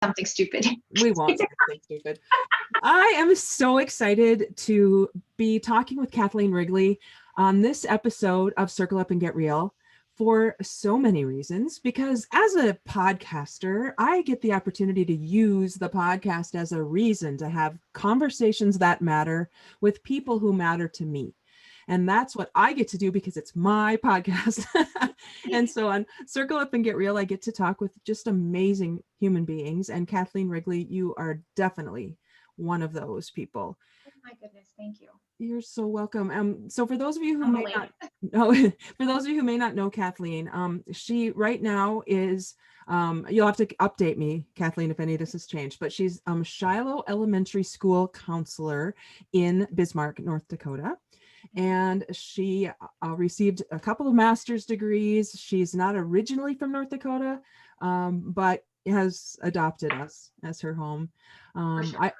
something stupid. We won't say something stupid. I am so excited to be talking with Kathleen Wrigley on this episode of Circle Up and Get Real for so many reasons. Because as a podcaster, I get the opportunity to use the podcast as a reason to have conversations that matter with people who matter to me. And that's what I get to do because it's my podcast. And so on Circle Up and Get Real, I get to talk with just amazing human beings. And Kathleen Wrigley, you are definitely one of those people. Oh my goodness, thank you. You're so welcome. So for those of you who may Humbling. not know, for those of you who may not know Kathleen, she right now is, you'll have to update me, Kathleen, if any of this has changed, but she's Shiloh Elementary School counselor in Bismarck, North Dakota. And she received a couple of master's degrees. She's not originally from North Dakota, but has adopted us as her home. Sure.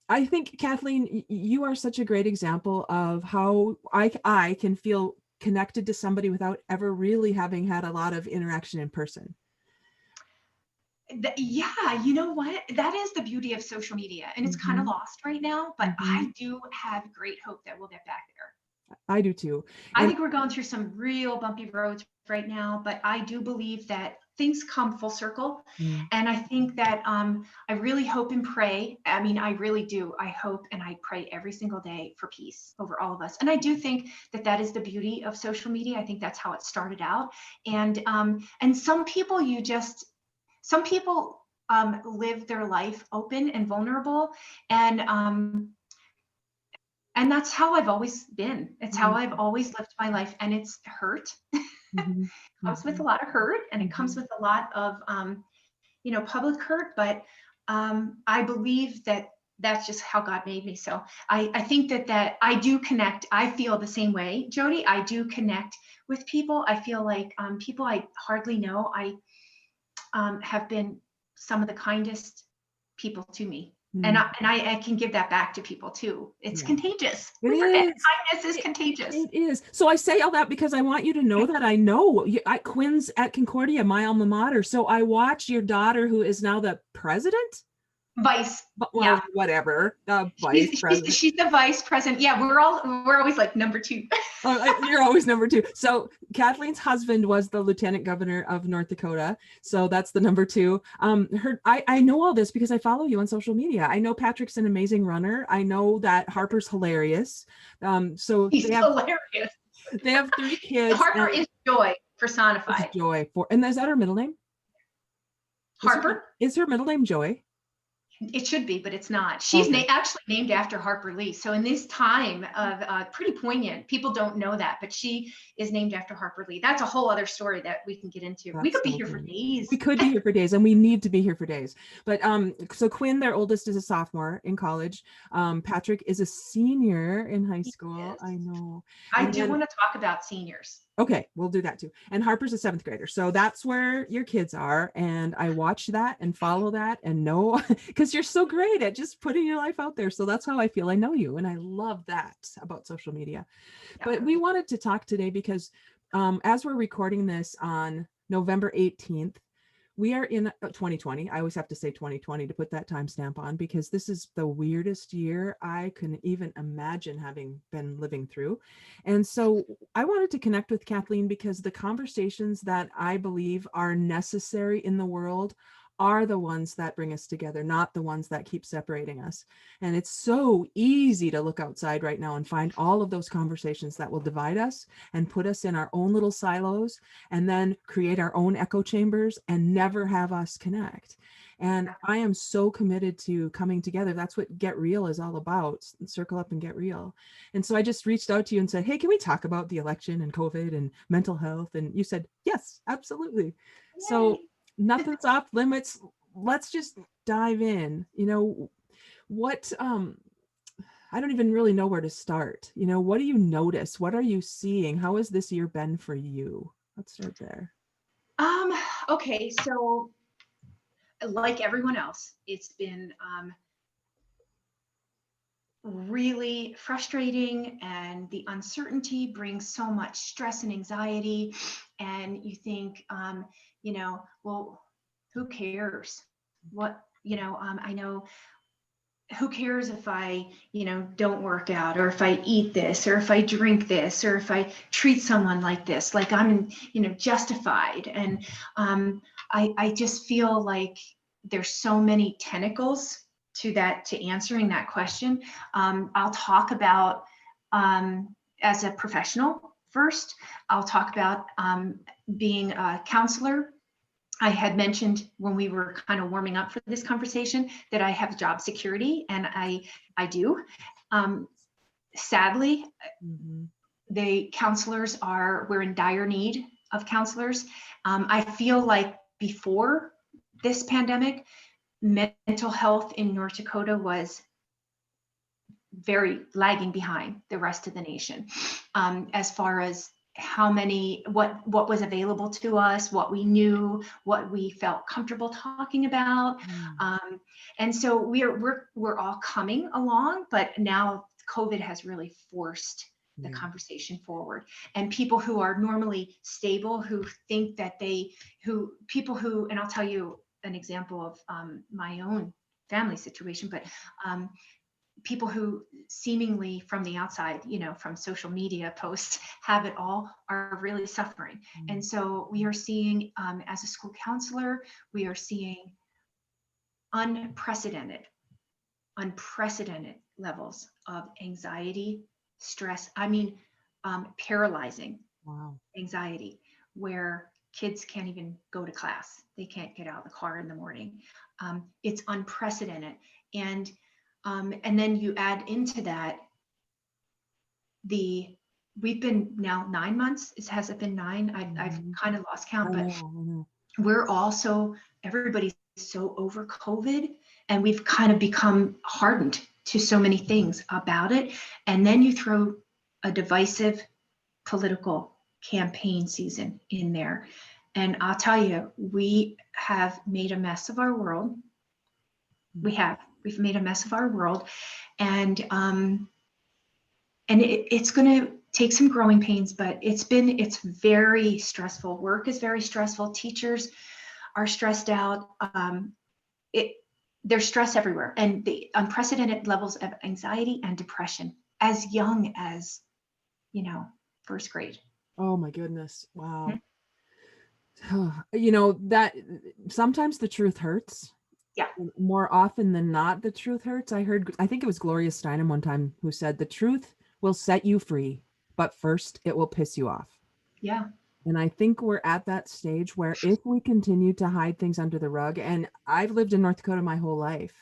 I think, Kathleen, you are such a great example of how I can feel connected to somebody without ever really having had a lot of interaction in person. Yeah, you know what? That is the beauty of social media, and it's kind of lost right now, but I do have great hope that we'll get back there. I do too. I think we're going through some real bumpy roads right now, but I do believe that things come full circle. And I think that I really hope and pray. I mean, I really do. I hope and I pray every single day for peace over all of us. And I do think that that is the beauty of social media. I think that's how it started out. And some people live their life open and vulnerable. And that's how I've always been. It's how I've always lived my life. And it's hurt. Comes with a lot of hurt, and it comes with a lot of, public hurt. But I believe that that's just how God made me. So I think that I do connect. I feel the same way, Jody. I do connect with people. I feel like people I hardly know, I have been some of the kindest people to me. And I can give that back to people too. It's contagious. Kindness is contagious. It is. So I say all that because I want you to know that I know Quinn's at Concordia, my alma mater. So I watch your daughter, who is now the president. Vice. Well, whatever. Vice president. She's the vice president. Yeah, we're always like number two. You're always number two. So Kathleen's husband was the lieutenant governor of North Dakota. So that's the number two. I know all this because I follow you on social media. I know Patrick's an amazing runner. I know that Harper's hilarious. So he's hilarious. They have 3 kids. Harper is joy personified. Joy. And is that her middle name? Harper? Is her middle name Joy? It should be, but it's not. She's actually named after Harper Lee. So in this time of pretty poignant, people don't know that, but she is named after Harper Lee. That's a whole other story that we can get into. We could be here for days. We could be here for days, and we need to be here for days. But so Quinn, their oldest, is a sophomore in college. Patrick is a senior in high school. I know. I do want to talk about seniors. Okay, we'll do that too. And Harper's a 7th grader. So that's where your kids are. And I watch that and follow that and know, because you're so great at just putting your life out there. So that's how I feel I know you. And I love that about social media. Yeah. But we wanted to talk today because as we're recording this on November 18th, we are in 2020. I always have to say 2020 to put that timestamp on, because this is the weirdest year I can even imagine having been living through. And so I wanted to connect with Kathleen because the conversations that I believe are necessary in the world are the ones that bring us together, not the ones that keep separating us. And it's so easy to look outside right now and find all of those conversations that will divide us and put us in our own little silos, and then create our own echo chambers and never have us connect. And I am so committed to coming together. That's what Get Real is all about. Circle Up and Get Real. And so I just reached out to you and said, hey, can we talk about the election and COVID and mental health? And you said, yes, absolutely. Yay. So nothing's off limits. Let's just dive in. What I don't even really know where to start. What do you notice? What are you seeing? How has this year been for you? Let's start there. Okay, so like everyone else, it's been really frustrating, and the uncertainty brings so much stress and anxiety. And you think, well, who cares? What I know, who cares if I, don't work out, or if I eat this, or if I drink this, or if I treat someone like this, like I'm, justified. And I just feel like there's so many tentacles to answering that question. I'll talk about, as a professional first, I'll talk about being a counselor. I had mentioned when we were kind of warming up for this conversation that I have job security, and I do. Sadly, Mhm. we're in dire need of counselors. I feel like before this pandemic, mental health in North Dakota was very lagging behind the rest of the nation, as far as what was available to us, what we knew, what we felt comfortable talking about. And so we're all coming along, but now COVID has really forced the Yeah. conversation forward. And people who are normally stable, who think that and I'll tell you an example of my own family situation, but people who seemingly from the outside, from social media posts, have it all, are really suffering. And so we are seeing, as a school counselor, we are seeing unprecedented levels of anxiety, stress. I mean, paralyzing Wow. anxiety, where kids can't even go to class. They can't get out of the car in the morning. It's unprecedented. And then you add into that we've been now 9 months. Has it been 9? I've kind of lost count, I but know. everybody's so over COVID, and we've kind of become hardened to so many things about it. And then you throw a divisive political campaign season in there. And I'll tell you, we have made a mess of our world. We've made a mess of our world. And it's going to take some growing pains, but it's very stressful. Work is very stressful. Teachers are stressed out. There's stress everywhere, and the unprecedented levels of anxiety and depression as young as, first grade. Oh my goodness. Wow. That sometimes the truth hurts. Yeah. More often than not, the truth hurts. I think it was Gloria Steinem one time who said, the truth will set you free, but first it will piss you off. Yeah. And I think we're at that stage where if we continue to hide things under the rug, and I've lived in North Dakota my whole life,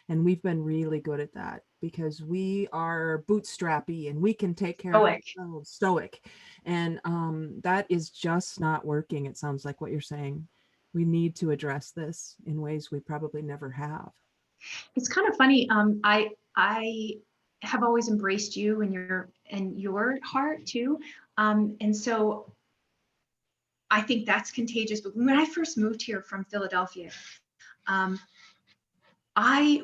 and we've been really good at that because we are bootstrappy and we can take care of ourselves, stoic. And that is just not working. It sounds like what you're saying. We need to address this in ways we probably never have. It's kind of funny. I have always embraced you and your heart too. And so I think that's contagious. But when I first moved here from Philadelphia, I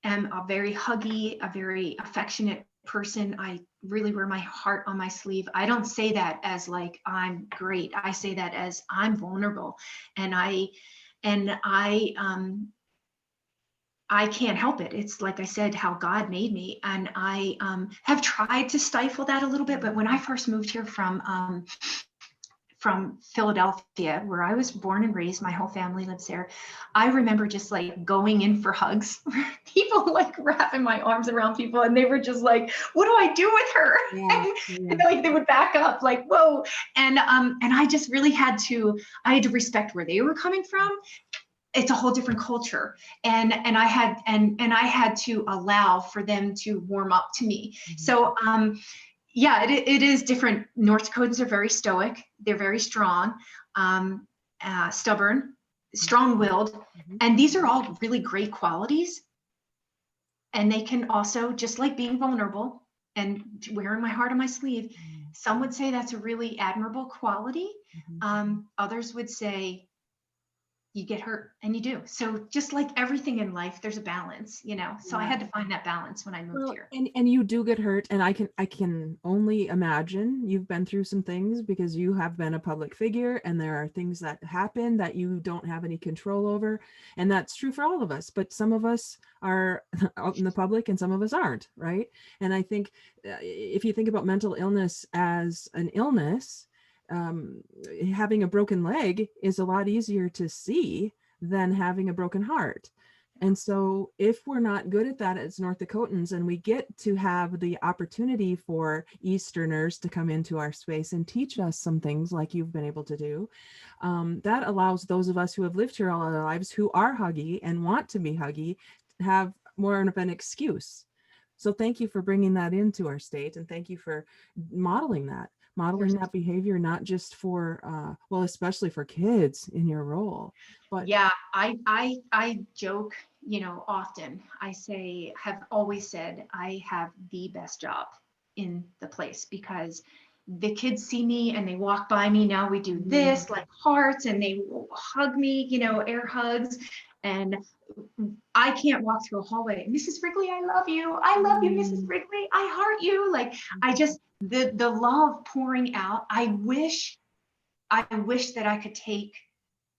am a very huggy, a very affectionate person. I really wear my heart on my sleeve. I don't say that as like I'm great. I say that as I'm vulnerable, and I can't help it. It's like I said, how God made me, and I have tried to stifle that a little bit. But when I first moved here from Philadelphia, where I was born and raised, my whole family lives there. I remember just like going in for hugs, people like wrapping my arms around people, and they were just like, "What do I do with her?" And like they would back up, like, "Whoa!" And I just really had to respect where they were coming from. It's a whole different culture, and I had to allow for them to warm up to me. So yeah, it is different. North Dakotans are very stoic. They're very strong, stubborn, strong-willed, and these are all really great qualities. And they can also, just like being vulnerable and wearing my heart on my sleeve, some would say that's a really admirable quality. Others would say you get hurt, and you do. So just like everything in life, there's a balance, so I Yeah. had to find that balance when I moved Well, here. and you do get hurt, and I can only imagine you've been through some things because you have been a public figure, and there are things that happen that you don't have any control over, and that's true for all of us. But some of us are out in the public, and some of us aren't, right? And I think if you think about mental illness as an illness, um, having a broken leg is a lot easier to see than having a broken heart. And so if we're not good at that as North Dakotans, and we get to have the opportunity for Easterners to come into our space and teach us some things like you've been able to do, that allows those of us who have lived here all our lives, who are huggy and want to be huggy, to have more of an excuse. So thank you for bringing that into our state, and thank you for modeling that. Modeling that behavior, not just for, well, especially for kids in your role, but Yeah, I joke, often. I say, have always said, I have the best job in the place, because the kids see me and they walk by me. Now we do this, like hearts, and they hug me, air hugs. And I can't walk through a hallway. Mrs. Wrigley, I love you. I love you, Mrs. Wrigley. I heart you. Like, I just, the love pouring out. I wish that I could take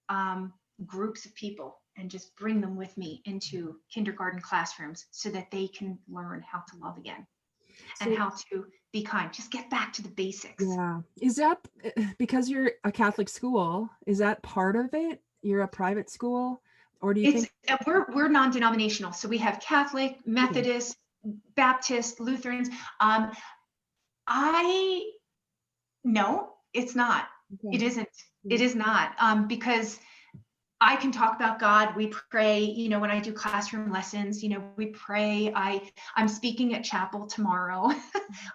um, groups of people and just bring them with me into kindergarten classrooms so that they can learn how to love again and so how to be kind. Just get back to the basics. yeah. Is that because you're a Catholic school? Is that part of it? You're a private school? Or do you It's think, we're non-denominational, so we have Catholic, okay, Methodist, Baptist, Lutherans. Um, I No, it's not. It okay. isn't. It Yeah. is not, because I can talk about God. We pray, when I do classroom lessons, we pray. I'm speaking at chapel tomorrow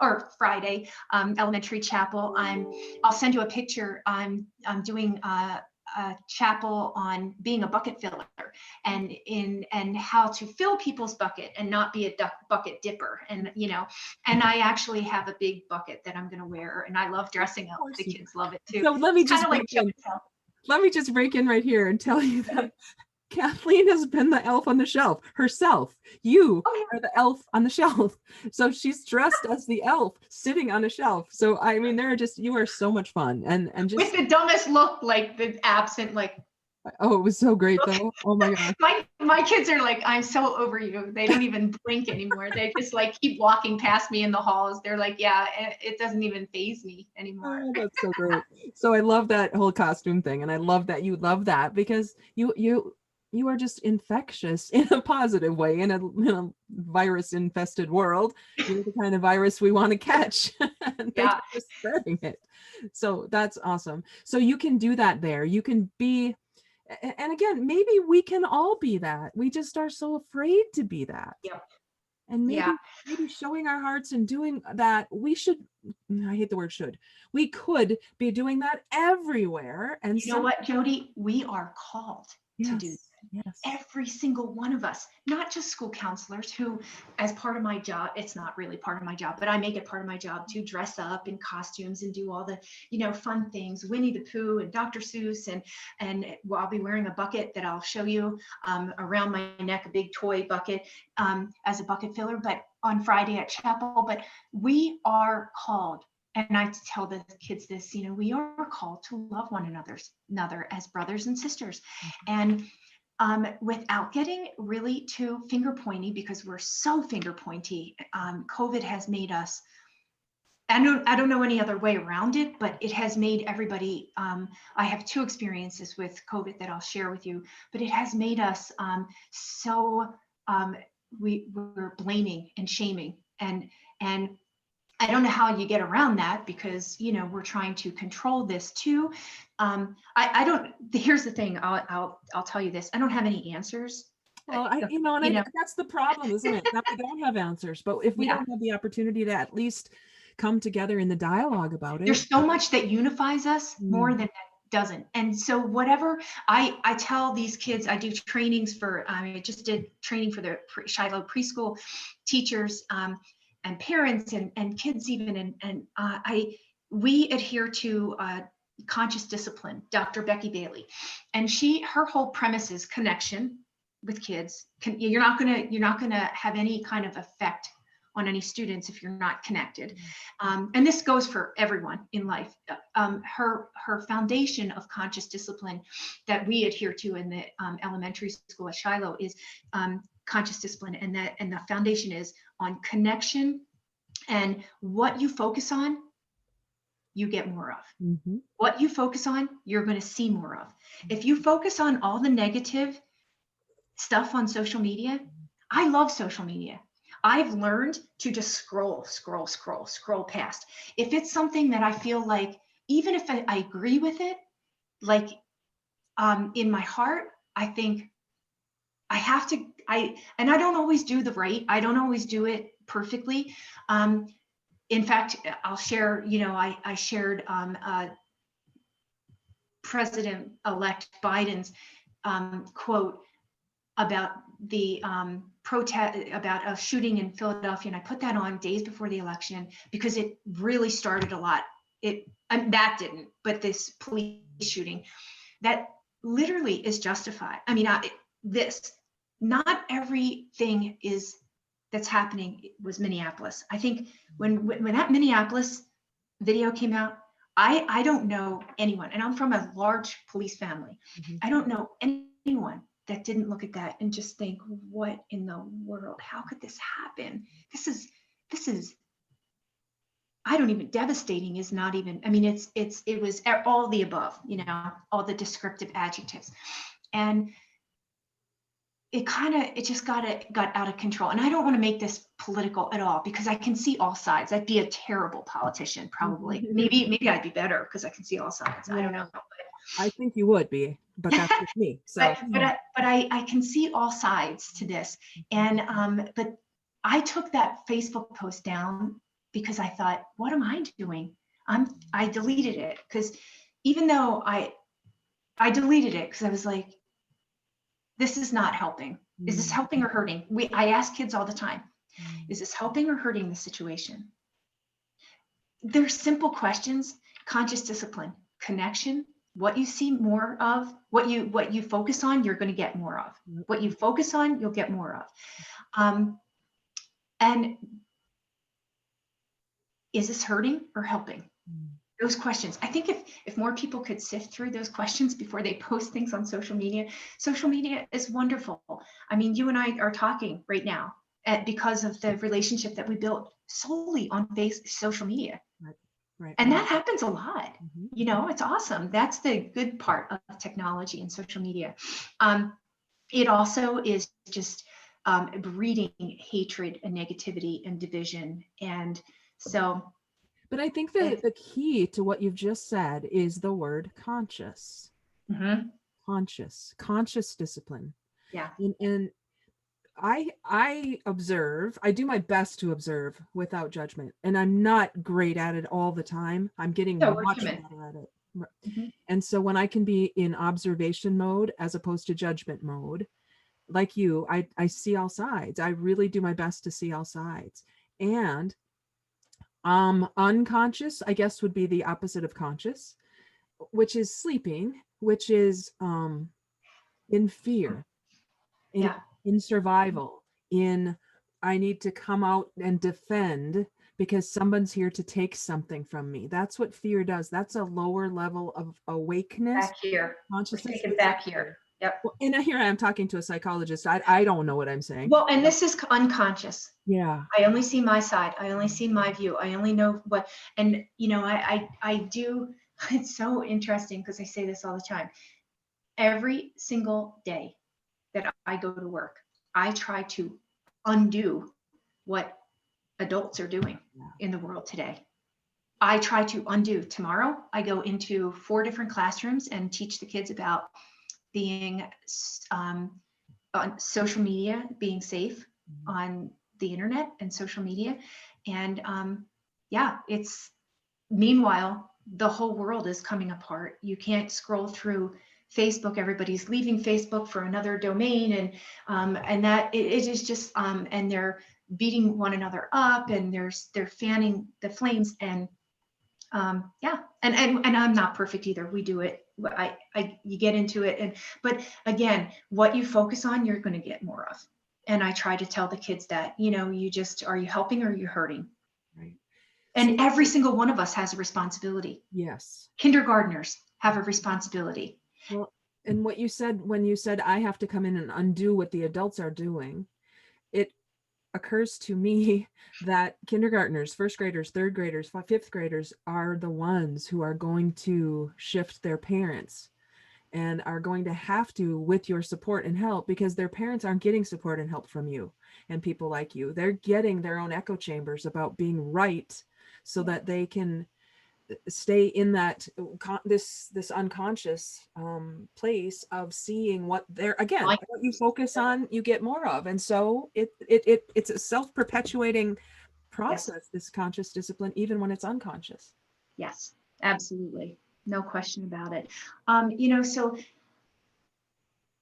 or Friday, elementary chapel. I'll send you a picture. I'm doing a chapel on being a bucket filler, and how to fill people's bucket and not be a bucket dipper. And I actually have a big bucket that I'm going to wear, and I love dressing Of up. course The you do. kids love it too. So let me It's kind just of like break show in. and tell. Let me just break in right here and tell you that Kathleen has been the elf on the shelf herself. You Oh, are the elf on the shelf. So she's dressed as the elf sitting on a shelf. So I mean, you are so much fun. And with just, the dumbest look, like the absent, like, oh, it was so great look. though. Oh my gosh. My kids are like, I'm so over you. They don't even blink anymore. They just like keep walking past me in the halls. They're like, yeah, it doesn't even faze me anymore. Oh, that's so great. So I love that whole costume thing, and I love that you love that because you are just infectious in a positive way in a virus infested world. You're the kind of virus we want to catch, and thank Yeah. you for spreading it. So that's awesome. So you can do that there. You can be, and again, maybe we can all be that. We just are so afraid to be that. Yep. And Yeah. maybe showing our hearts and doing that, we should, I hate the word should, we could be doing that everywhere. And You know some, what, Jody? We are called to do yes, yes. every single one of us, not just school counselors who, as part of my job, it's not really part of my job, but I make it part of my job to dress up in costumes and do all the, fun things, Winnie the Pooh and Dr. Seuss. And I'll be wearing a bucket that I'll show you around my neck, a big toy bucket as a bucket filler, but on Friday at chapel. But we are called. And I tell the kids this, we are called to love one another as brothers and sisters. And without getting really too finger pointy, because we're so finger pointy, COVID has made us, I don't know any other way around it, but it has made everybody, I have two experiences with COVID that I'll share with you, but it has made us so, we're blaming and shaming, and I don't know how you get around that, because we're trying to control this too. I don't. Here's the thing. I'll tell you this. I don't have any answers. Well, that's the problem, isn't it? That we don't have answers, but if we Yeah. don't have the opportunity to at least come together in the dialogue about it. There's so much that unifies us more than that doesn't. And so whatever I tell these kids, I do trainings for. I just did training for the Shiloh preschool teachers. And parents and kids even, and we adhere to conscious discipline, Dr. Becky Bailey. And her whole premise is connection with kids. You're not gonna have any kind of effect on any students if you're not connected. And this goes for everyone in life. Her foundation of conscious discipline that we adhere to in the elementary school at Shiloh is conscious discipline, and the foundation is on connection, and what you focus on, you get more of. What you focus on, you're going to see more of. If you focus on all the negative stuff on social media, I love social media. I've learned to just scroll past. If it's something that I feel like, even if I agree with it, like in my heart, I think I have to, and I don't always do I don't always do it perfectly. In fact, I'll share, I shared President-elect Biden's quote about the protest, about a shooting in Philadelphia, and I put that on days before the election because it really started a lot. That didn't, but this police shooting that literally is justified. I mean, not everything that's happening was Minneapolis. I think when that Minneapolis video came out, I don't know anyone, and I'm from a large police family. I don't know anyone that didn't look at that and just think, what in the world? How could this happen? This is, I don't even, devastating is not even, I mean, it was all the above, all the descriptive adjectives. And it just got out of control. And I don't want to make this political at all, because I can see all sides. I'd be a terrible politician, probably. Maybe I'd be better because I can see all sides. I don't know. I think you would be, but that's just me. So, but I can see all sides to this. And but I took that Facebook post down because I thought, what am I doing? I deleted it, because even though I deleted it because I was like, this is not helping. Is this helping or hurting? I ask kids all the time, is this helping or hurting the situation? They're simple questions. Conscious discipline, connection, what you see more of, what you focus on, you're going to get more of. What you focus on, you'll get more of. And is this hurting or helping? Those questions. I think if more people could sift through those questions before they post things on social media is wonderful. I mean, you and I are talking right now because of the relationship that we built solely on social media. Right. And that happens a lot. It's awesome. That's the good part of technology and social media. It also is just breeding hatred and negativity and division. And so, but I think that the key to what you've just said is the word conscious. Conscious discipline. Yeah. And I observe, I do my best to observe without judgment, and I'm not great at it all the time. I'm getting much better at it. And so when I can be in observation mode as opposed to judgment mode, like you, I see all sides. I really do my best to see all sides. And unconscious, I guess, would be the opposite of conscious, which is sleeping, which is in fear, in survival, in I need to come out and defend because someone's here to take something from me. That's what fear does. That's a lower level of awakeness. Back here. Consciousness. We're taking back here. Yep. Well, and here I am talking to a psychologist. I don't know what I'm saying. Well, and this is unconscious. Yeah. I only see my side. I only see my view. I only know what, and I do, it's so interesting because I say this all the time. Every single day that I go to work, I try to undo what adults are doing in the world today. I try to undo. Tomorrow, I go into 4 different classrooms and teach the kids about being on social media, being safe on the internet and social media. And it's, meanwhile, the whole world is coming apart. You can't scroll through Facebook. Everybody's leaving Facebook for another domain, and that it is just and they're beating one another up, and they're fanning the flames. And Yeah, and I'm not perfect either. We do it. You get into it, but again, what you focus on, you're going to get more of. And I try to tell the kids that, you just, are you helping or are you hurting? Right. And So every single one of us has a responsibility. yes. Kindergartners have a responsibility. Well, and what you said when you said I have to come in and undo what the adults are doing, it occurs to me that kindergartners, first graders, third graders, fifth graders are the ones who are going to shift their parents and are going to have to with your support and help, because their parents aren't getting support and help from you and people like you. They're getting their own echo chambers about being right so that they can stay in that this unconscious place of seeing what they're, again, Like, what you focus on you get more of. And so it's a self-perpetuating yes, process, this conscious discipline, even when it's unconscious. yes, absolutely. No question about it. So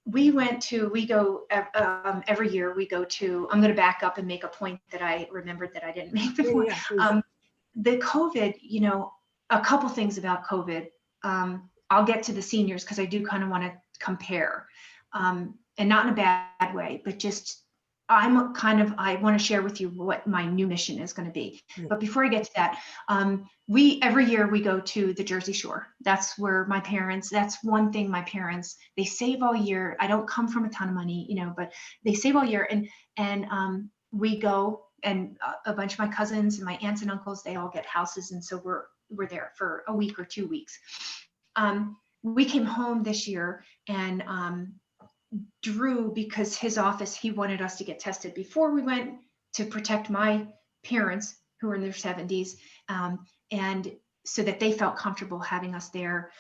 we go every year, we go to, I'm going to back up and make a point that I remembered that I didn't make Yeah, before. yeah, please. The COVID, a couple things about COVID. I'll get to the seniors because I do kind of want to compare, and not in a bad way, but just I want to share with you what my new mission is going to be. Right. But before I get to that, every year we go to the Jersey Shore. That's where that's one thing my parents, they save all year. I don't come from a ton of money, but they save all year, and we go, and a bunch of my cousins and my aunts and uncles, they all get houses, and so we're there for a week or 2 weeks. We came home this year, and Drew, because his office, he wanted us to get tested before we went to protect my parents who are in their 70s, and so that they felt comfortable having us there.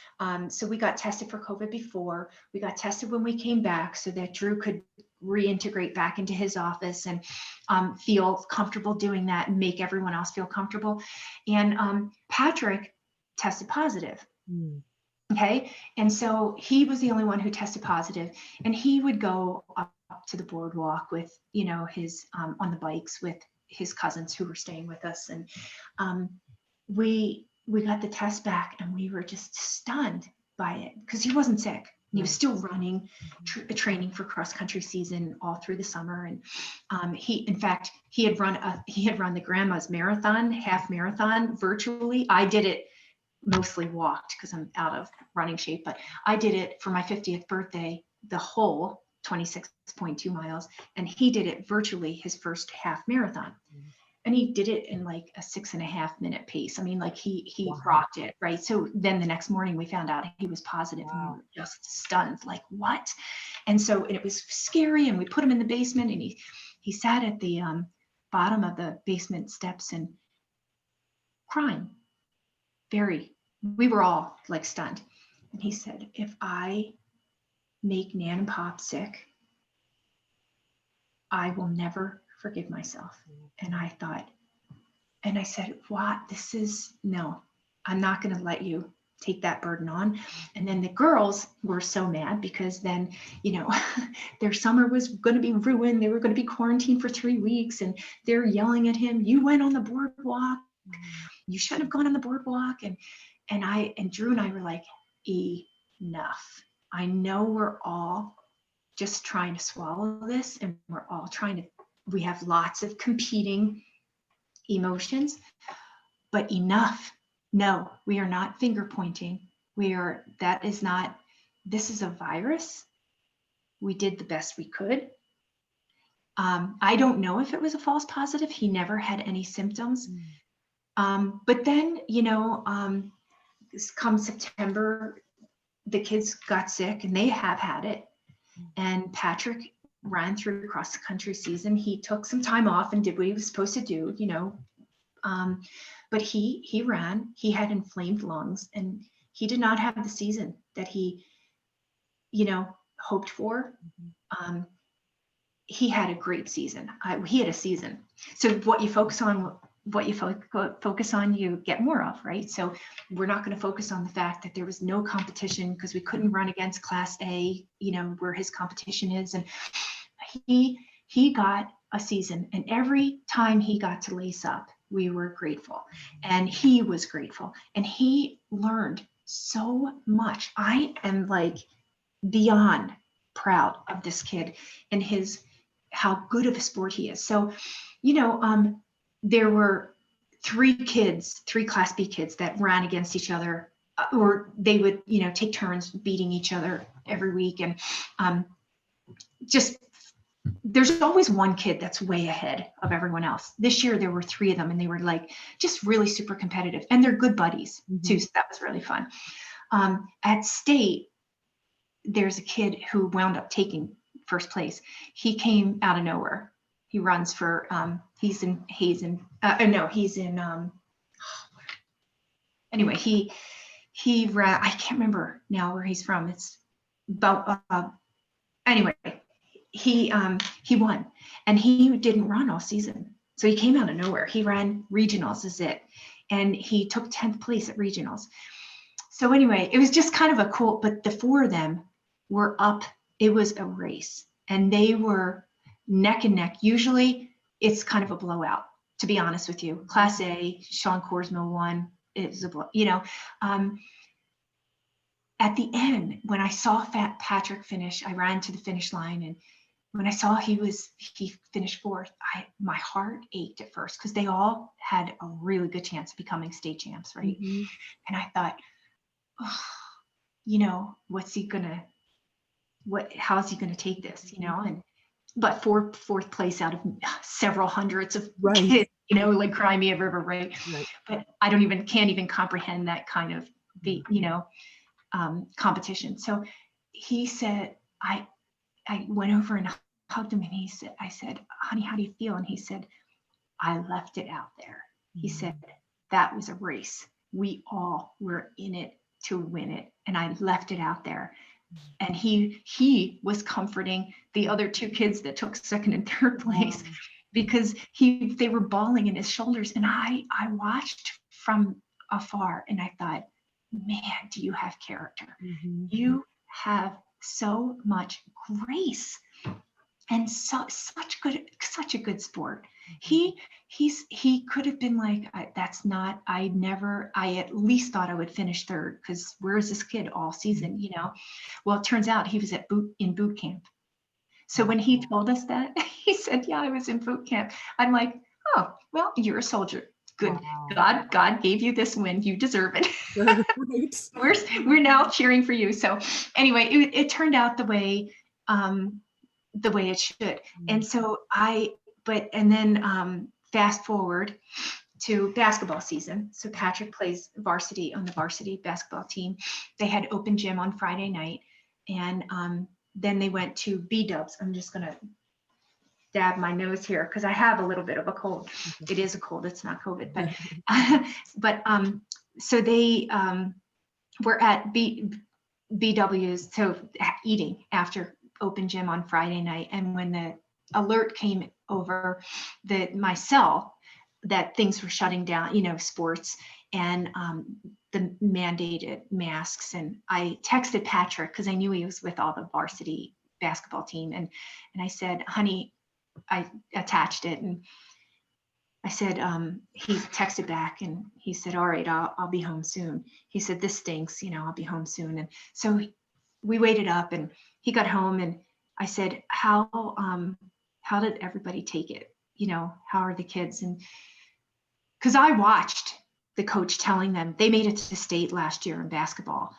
So we got tested for COVID before. We got tested when we came back so that Drew could reintegrate back into his office and feel comfortable doing that and make everyone else feel comfortable. And Patrick tested positive. Okay. And so he was the only one who tested positive, and he would go up to the boardwalk with, his, on the bikes with his cousins who were staying with us. And we got the test back, and we were just stunned by it because he wasn't sick. He was still running, training for cross country season all through the summer. And in fact, he had run the grandma's marathon, half marathon virtually. I did it, mostly walked because I'm out of running shape, but I did it for my 50th birthday, the whole 26.2 miles. And he did it virtually, his first half marathon. And he did it in like a 6.5 minute pace. I mean, like he Wow. rocked it, right? So then the next morning we found out he was positive. Wow. And we were just stunned, like, what? And so it was scary, and we put him in the basement, and he sat at the bottom of the basement steps and crying. We were all like stunned. And he said, if I make Nan and Pop sick, I will never forgive myself. And I thought, and I said, what? No, I'm not going to let you take that burden on. And then the girls were so mad because then, their summer was going to be ruined. They were going to be quarantined for 3 weeks, and they're yelling at him, you went on the boardwalk. You shouldn't have gone on the boardwalk. And Drew and I were like, enough. I know we're all just trying to swallow this, and we have lots of competing emotions, but enough. No, we are not finger pointing. This is a virus. We did the best we could. I don't know if it was a false positive. He never had any symptoms. But then, come September, the kids got sick, and they have had it. And Patrick ran through cross the country season. He took some time off and did what he was supposed to do, but he ran. He had inflamed lungs, and he did not have the season that he, hoped for. He had a great season. He had a season. So what you focus on, you get more of, right? So we're not going to focus on the fact that there was no competition because we couldn't run against Class A, where his competition is. And he got a season, and every time he got to lace up, we were grateful. And he was grateful. And he learned so much. I am like beyond proud of this kid and how good of a sport he is. So, there were three Class B kids that ran against each other, or they would, take turns beating each other every week. And just there's always one kid that's way ahead of everyone else. This year there were three of them, and they were like just really super competitive, and they're good buddies too. So that was really fun. At state, there's a kid who wound up taking first place. He came out of nowhere. He runs for he's in anyway, he ran, I can't remember now where he's from. It's about anyway, he won, and he didn't run all season. So he came out of nowhere. He ran regionals is it. And he took 10th place at regionals. So anyway, it was just kind of a cool, but the four of them were up. It was a race, and they were neck and neck. Usually it's kind of a blowout, to be honest with you. Class A, Sean Korsmo won. It was a blow, at the end, when I saw Patrick finish, I ran to the finish line, and when I saw he finished fourth, my heart ached at first, because they all had a really good chance of becoming state champs, right? Mm-hmm. And I thought, how is he gonna take this, but fourth place out of several hundreds of kids, like Cry Me a River, right? But I can't even comprehend that kind of competition. So he said, I went over and hugged him, and I said, honey, how do you feel? And he said, I left it out there. He said, that was a race. We all were in it to win it, and I left it out there. And he was comforting the other two kids that took second and third place, because they were bawling in his shoulders. And I watched from afar, and I thought, man, do you have character? Mm-hmm. You have so much grace, and such a good sport. He could have been like, I at least thought I would finish third, because where's this kid all season, Well, it turns out he was in boot camp. So when he told us that, he said, yeah, I was in boot camp. I'm like, oh, well, you're a soldier. Good. Wow. God gave you this win. You deserve it. We're now cheering for you. So anyway, it turned out the way it should. Mm-hmm. And so fast forward to basketball season. So Patrick plays varsity on the varsity basketball team. They had open gym on Friday night, and then they went to B-dubs. I'm just going to dab my nose here because I have a little bit of a cold. It is a cold. It's not COVID, but so they were at BW's, so eating after open gym on Friday night. And when the alert came over my cell that things were shutting down, sports and the mandated masks, and I texted Patrick because I knew he was with all the varsity basketball team, and I said, honey, I attached it, and I said, he texted back, and he said, all right, I'll be home soon. He said, this stinks, I'll be home soon. And so we waited up, and he got home, and I said, how did everybody take it? How are the kids? And because I watched the coach telling them they made it to state last year in basketball.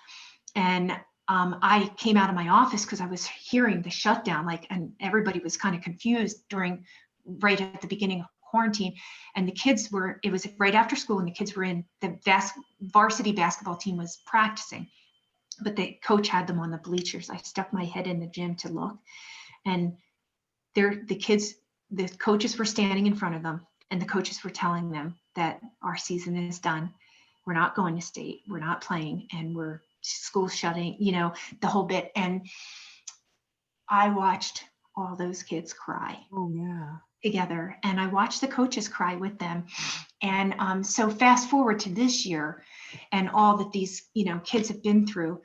And I came out of my office because I was hearing the shutdown, and everybody was kind of confused right at the beginning of quarantine. And the kids it was right after school, and the kids were in the varsity basketball team was practicing, but the coach had them on the bleachers. I stuck my head in the gym to look, and the coaches were standing in front of them, and the coaches were telling them that our season is done. We're not going to state. We're not playing, and school's shutting, the whole bit. And I watched all those kids cry. Oh yeah. Together. And I watched the coaches cry with them. And so fast forward to this year and all that these, kids have been through.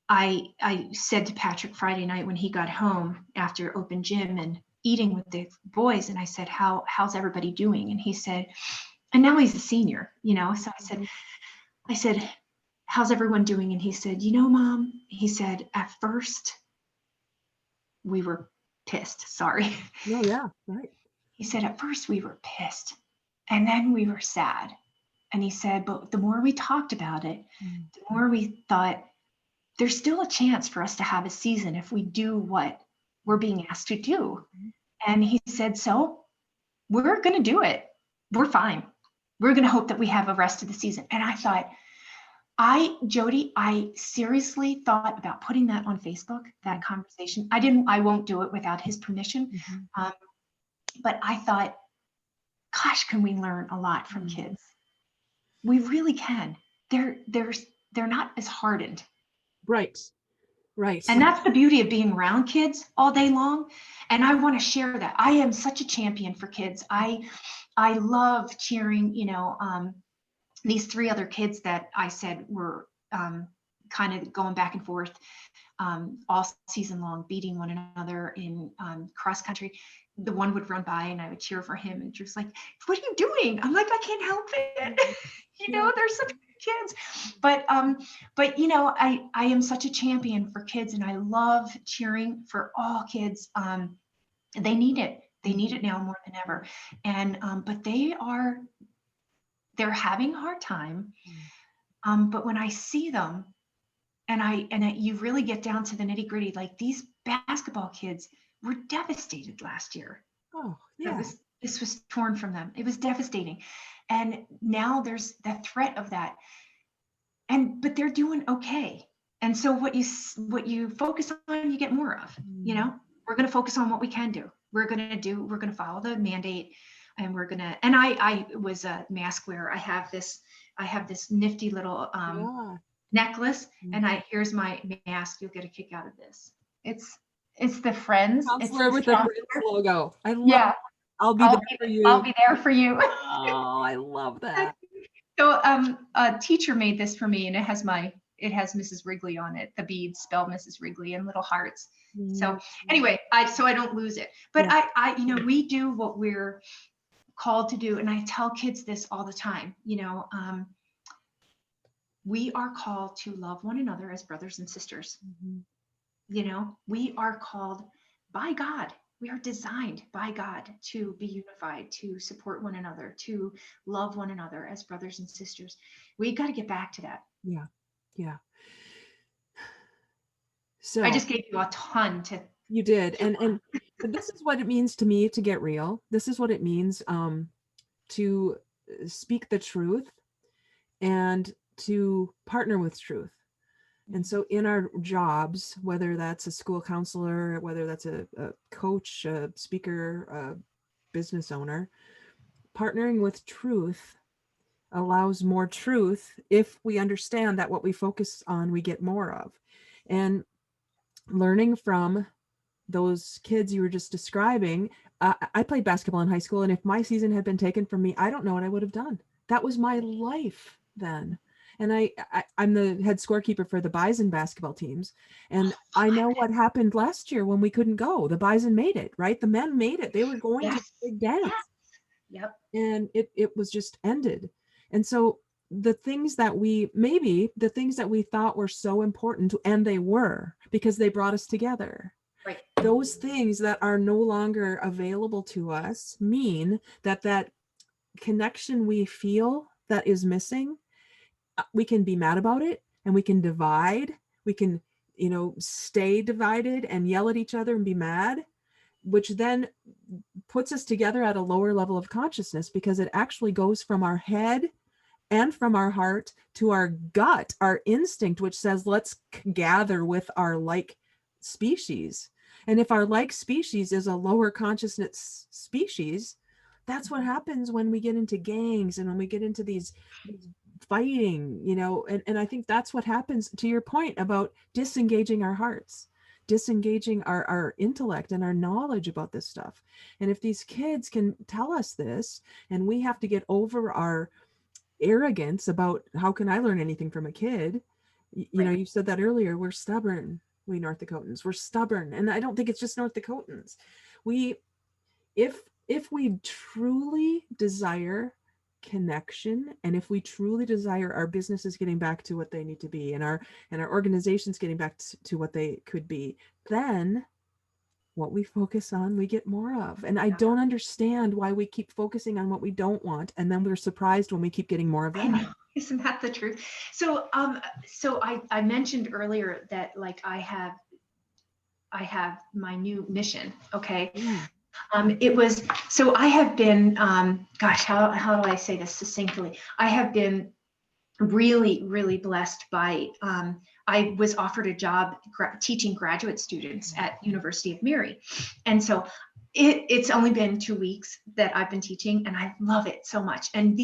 I said to Patrick Friday night when he got home after open gym and eating with the boys, and I said, how's everybody doing? And he said, And now he's a senior, so I said, how's everyone doing? And he said, Mom, he said, at first we were pissed. Sorry. No, yeah, right. He said, at first we were pissed and then we were sad. And he said, but the more we talked about it, the more we thought there's still a chance for us to have a season if we do what we're being asked to do. And he said, so we're going to do it. We're fine. We're going to hope that we have a rest of the season. And I thought, Jody, I seriously thought about putting that on Facebook, that conversation. I won't do it without his permission. But I thought, gosh, can we learn a lot from kids? We really can. They're not as hardened. Right. And that's the beauty of being around kids all day long. And I want to share that. I am such a champion for kids. I love cheering, these 3 other kids that I said were kind of going back and forth all season long, beating one another in cross country. The one would run by and I would cheer for him, and Drew's like, what are you doing? I'm like, I can't help it. They're such good kids. But I am such a champion for kids, and I love cheering for all kids. They need it. They need it now more than ever. And but they're having a hard time. But when I see them, and you really get down to the nitty gritty, like these basketball kids were devastated last year. Oh, yeah. This was torn from them. It was devastating. And now there's the threat of that. But they're doing okay. And so what you focus on, you get more of. We're going to focus on what we can do. We're going to follow the mandate, and and I was a mask wearer. I have this nifty little necklace, and here's my mask. You'll get a kick out of this. It's the Friends. Counselor with the Friends logo. I love it. I'll be there for you. Oh, I love that. So a teacher made this for me, and it has Mrs. Wrigley on it. The beads spell Mrs. Wrigley and little hearts. So anyway, so I don't lose it. But I we do what we're called to do, and I tell kids this all the time. We are called to love one another as brothers and sisters. We are called by God. We are designed by God to be unified, to support one another, to love one another as brothers and sisters. We got to get back to that. Yeah. So I just gave you a ton to. You did. And this is what it means to me to get real. This is what it means to speak the truth and to partner with truth. And so in our jobs, whether that's a school counselor, whether that's a coach, a speaker, a business owner, partnering with truth allows more truth if we understand that what we focus on, we get more of. And learning from those kids you were just describing, I played basketball in high school, and if my season had been taken from me, I don't know what I would have done. That was my life then. And I'm the head scorekeeper for the Bison basketball teams. And I know what happened last year when we couldn't go. The Bison made it, right? The men made it. They were going to the big dance. Yep. And it was just ended. And so the things that we thought were so important, and they were, because they brought us together. Right. Those things that are no longer available to us mean that connection we feel that is missing, we can be mad about it, and we can divide. We can, stay divided and yell at each other and be mad, which then puts us together at a lower level of consciousness, because it actually goes from our head and from our heart to our gut, our instinct, which says, let's gather with our like species. And if our like species is a lower consciousness species, that's what happens when we get into gangs and when we get into these fighting, and I think that's what happens, to your point about disengaging our hearts, disengaging our intellect and our knowledge about this stuff. And if these kids can tell us this, and we have to get over our arrogance about how can I learn anything from a kid, you said that earlier, we're stubborn, we North Dakotans, we're stubborn. And I don't think it's just North Dakotans. If we truly desire connection, and if we truly desire our businesses getting back to what they need to be, and our organizations getting back to what they could be, then what we focus on, we get more of. And I don't understand why we keep focusing on what we don't want, and then we're surprised when we keep getting more of I that. know. Isn't that the truth? So, I mentioned earlier that like I have my new mission. Okay. Yeah. It was, so I have been, gosh, how do I say this succinctly? I have been really, really blessed by, I was offered a job teaching graduate students at University of Mary. And so it's only been 2 weeks that I've been teaching, and I love it so much. And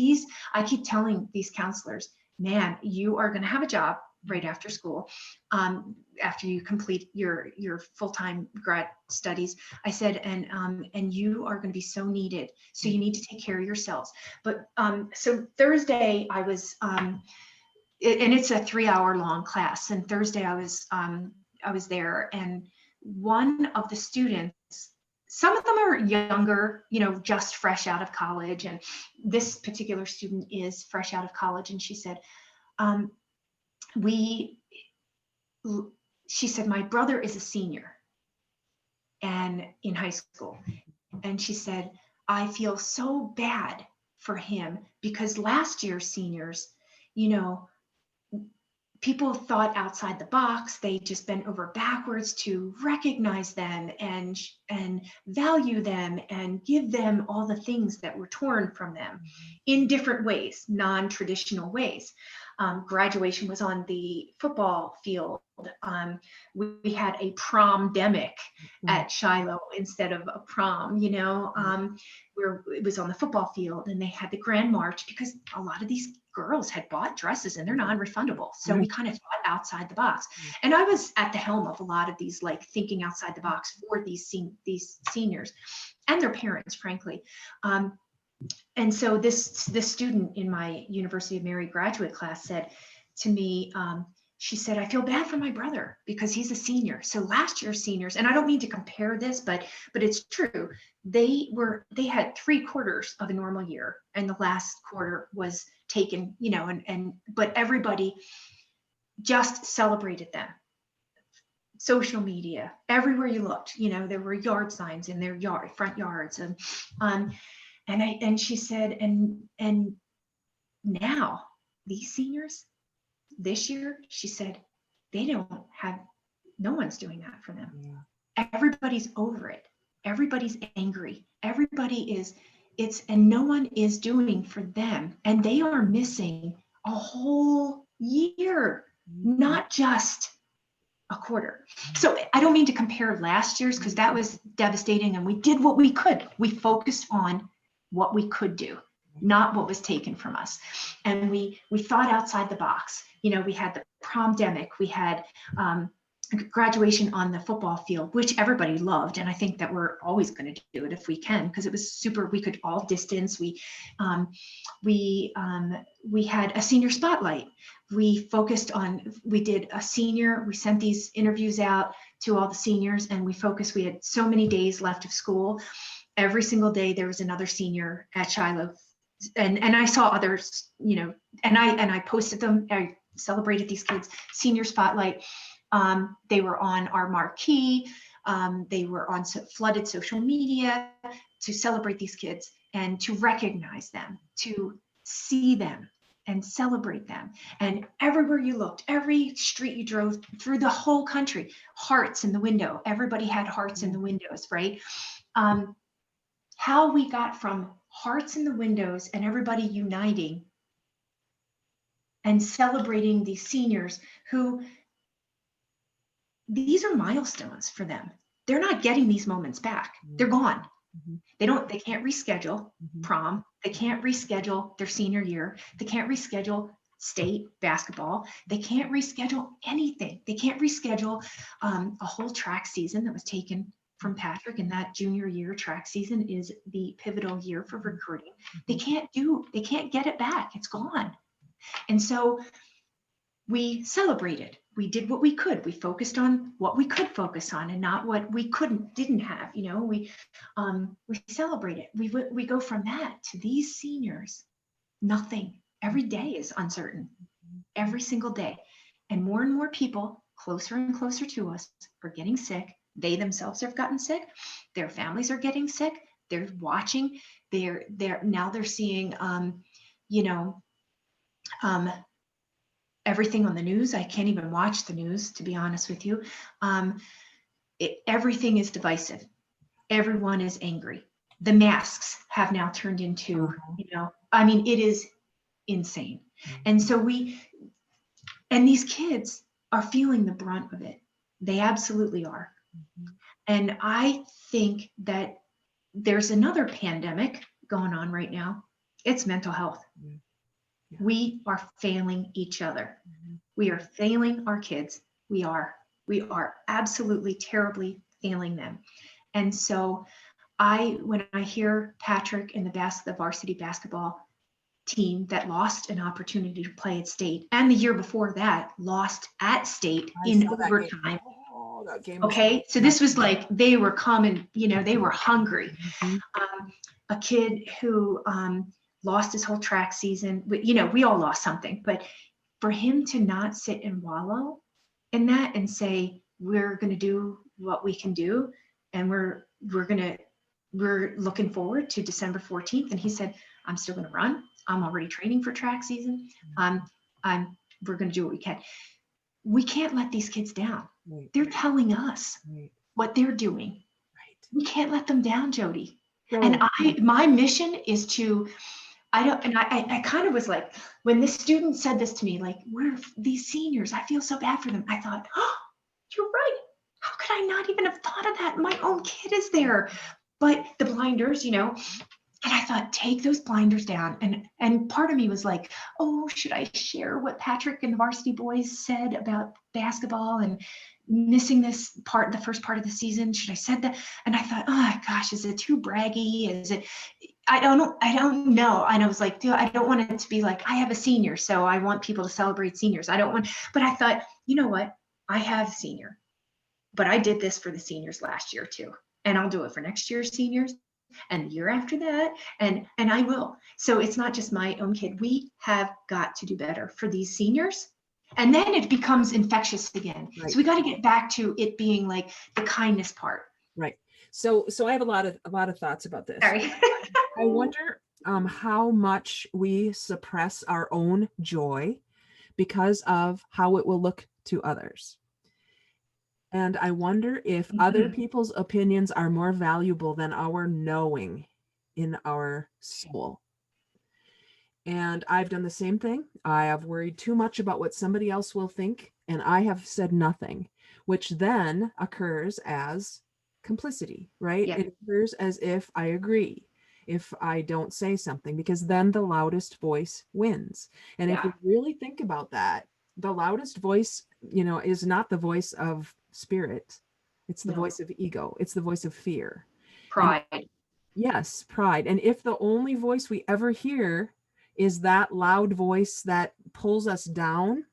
I keep telling these counselors, man, you are going to have a job right after school, after you complete your full-time grad studies. I said, and you are going to be so needed. So you need to take care of yourselves. But so Thursday I was, and it's a 3-hour long class. And Thursday I was there, and one of the students, some of them are younger, just fresh out of college. And this particular student is fresh out of college. And she said, she said, my brother is a senior and in high school. And she said, I feel so bad for him because last year's seniors, people thought outside the box. They just bent over backwards to recognize them and value them and give them all the things that were torn from them in different ways, non-traditional ways. Graduation was on the football field. We had a prom-demic at Shiloh instead of a prom, where it was on the football field, and they had the grand march because a lot of these girls had bought dresses and they're non-refundable. So we kind of thought outside the box. And I was at the helm of a lot of these, like thinking outside the box for these seniors and their parents, frankly. And so this student in my University of Mary graduate class said to me, she said, I feel bad for my brother because he's a senior. So last year's seniors, and I don't mean to compare this, but it's true. They had 3/4 of a normal year, and the last quarter was taken, but everybody just celebrated them. Social media, everywhere you looked, there were yard signs in their front yards, and she said, and now these seniors this year, she said, no one's doing that for them. Yeah. Everybody's over it. Everybody's angry. And no one is doing for them. And they are missing a whole year, not just a quarter. So I don't mean to compare last year's because that was devastating, and we did what we could. We focused on what we could do, not what was taken from us. And we thought outside the box. We had the prom-demic, we had graduation on the football field, which everybody loved. And I think that we're always going to do it if we can, because it was super, we could all distance. We had a senior spotlight. We did a senior, we sent these interviews out to all the seniors, and we had so many days left of school. Every single day there was another senior at Shiloh. And I saw others, and I posted them. I celebrated these kids. Senior spotlight. They were on our marquee. They were on flooded social media to celebrate these kids and to recognize them, to see them and celebrate them. And everywhere you looked, every street you drove through the whole country, hearts in the window. Everybody had hearts in the windows, right? How we got from hearts in the windows and everybody uniting and celebrating these seniors who, these are milestones for them. They're not getting these moments back. They're gone. They can't reschedule prom. They can't reschedule their senior year. They can't reschedule state basketball. They can't reschedule anything. They can't reschedule a whole track season that was taken from Patrick, and that junior year track season is the pivotal year for recruiting. They can't get it back. It's gone. And so we celebrated. We did what we could. We focused on what we could focus on and not what we didn't have. We celebrated. We go from that to these seniors Nothing. Every day is uncertain, every single day. And more people closer and closer to us are getting sick. They themselves have gotten sick. Their families are getting sick. They're watching. They're seeing, you know, um, everything on the news. I can't even watch the news, to be honest with you. Everything is divisive. Everyone is angry. The masks have now turned into, I mean, it is insane. And so these kids are feeling the brunt of it. They absolutely are. And I think that there's another pandemic going on right now. It's mental health. Yeah. We are failing each other. We are failing our kids. We are absolutely terribly failing them. And so when I hear Patrick and the varsity basketball team that lost an opportunity to play at state, and the year before that lost at state in overtime. Okay, so this was like they were coming, they were hungry. A kid who lost his whole track season, we all lost something, but for him to not sit and wallow in that and say, we're going to do what we can do, and we're looking forward to December 14th. And he said, I'm still going to run. I'm already training for track season. We're going to do what we can. We can't let these kids down. Right. They're telling us what they're doing. Right. We can't let them down, Jody. No. And my mission is to, I kind of was like, when this student said this to me, like, we're these seniors, I feel so bad for them. I thought, oh, you're right. How could I not even have thought of that? My own kid is there. But the blinders, and I thought, take those blinders down. And part of me was like, oh, should I share what Patrick and the varsity boys said about basketball and missing this part, the first part of the season? Should I said that? And I thought, oh gosh, is it too braggy? Is it? I don't know. And I was like, dude, I don't want it to be like, I have a senior, so I want people to celebrate seniors. I don't want, but I thought, you know what? I have a senior, but I did this for the seniors last year too. And I'll do it for next year's seniors and the year after that, and I will. So it's not just my own kid. We have got to do better for these seniors, and then it becomes infectious again. Right. So we got to get back to it being like the kindness part. Right. So I have a lot of thoughts about this. Sorry. I wonder how much we suppress our own joy because of how it will look to others. And I wonder if other people's opinions are more valuable than our knowing in our soul. And I've done the same thing. I have worried too much about what somebody else will think, and I have said nothing, which then occurs as complicity, right? Yeah. It occurs as if I agree if I don't say something, because then the loudest voice wins. And if we really think about that, the loudest voice, is not the voice of spirit. It's the voice of ego. It's the voice of fear. Pride. Yes, pride. And if the only voice we ever hear is that loud voice that pulls us down,